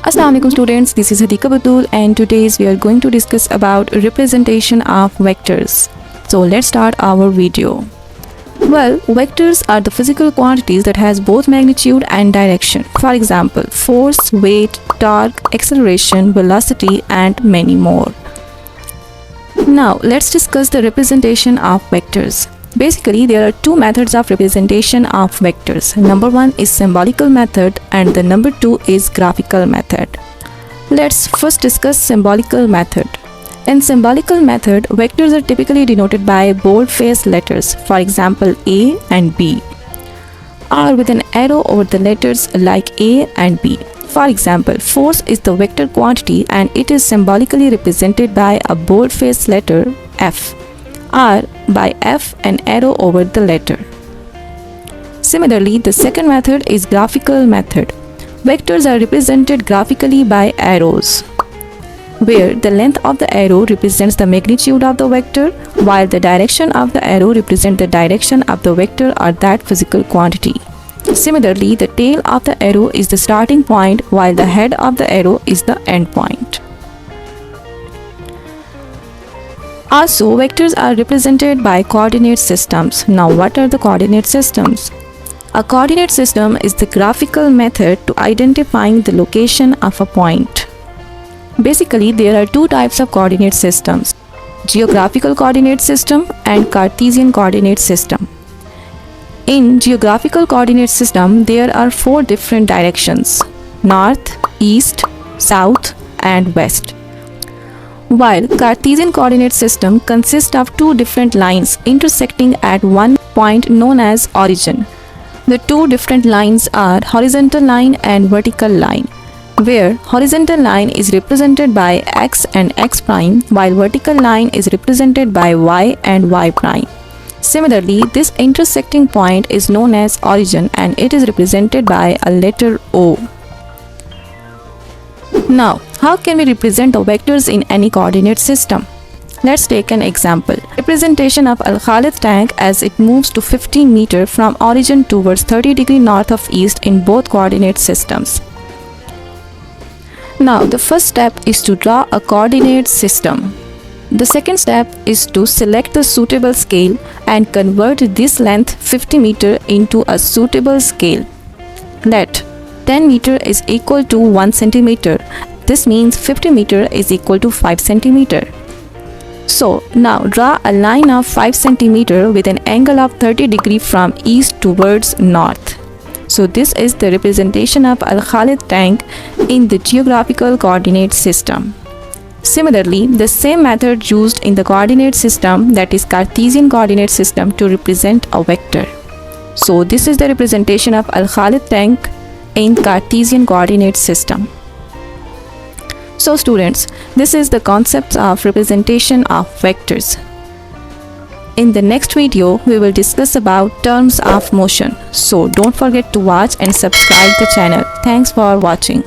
Assalamu alaikum students, this is Hadika Batul and today we are going to discuss about representation of vectors. So let's start our video. Well, vectors are the physical quantities that has both magnitude and direction. For example, force, weight, torque, acceleration, velocity and many more. Now let's discuss the representation of vectors. Basically, there are two methods of representation of vectors. Number one is symbolical method and the number two is graphical method. Let's first discuss symbolical method. In symbolical method, vectors are typically denoted by bold-faced letters, for example A and B, or with an arrow over the letters like A and B. For example, force is the vector quantity and it is symbolically represented by a bold-faced letter F, or by F and arrow over the letter. Similarly, the second method is graphical method. Vectors are represented graphically by arrows, where the length of the arrow represents the magnitude of the vector, while the direction of the arrow represents the direction of the vector or that physical quantity. Similarly, the tail of the arrow is the starting point, while the head of the arrow is the end point. Also, vectors are represented by coordinate systems. Now, what are the coordinate systems? A coordinate system is the graphical method to identifying the location of a point. Basically, there are two types of coordinate systems: Geographical Coordinate System and Cartesian Coordinate System. In Geographical Coordinate System, there are four different directions: north, east, south, and west. While Cartesian Coordinate System consists of two different lines intersecting at one point known as origin. The two different lines are horizontal line and vertical line, where horizontal line is represented by x and x prime, while vertical line is represented by y and y prime. Similarly, this intersecting point is known as origin and it is represented by a letter O. Now, how can we represent the vectors in any coordinate system? Let's take an example. Representation of Al-Khalid tank as it moves to 15 meters from origin towards 30 degrees north of east in both coordinate systems. Now, the first step is to draw a coordinate system. The second step is to select the suitable scale and convert this length 50 meters into a suitable scale. Let 10 meter is equal to 1 centimeter. This means 50 meter is equal to 5 centimeter. So now draw a line of 5 centimeter with an angle of 30 degrees from east towards north. So this is the representation of Al-Khalid tank in the geographical coordinate system. Similarly, the same method used in the coordinate system, that is Cartesian coordinate system, to represent a vector. So this is the representation of Al-Khalid tank in Cartesian coordinate system. So students, this is the concepts of representation of vectors. In the next video, we will discuss about terms of motion. So don't forget to watch and subscribe the channel. Thanks for watching.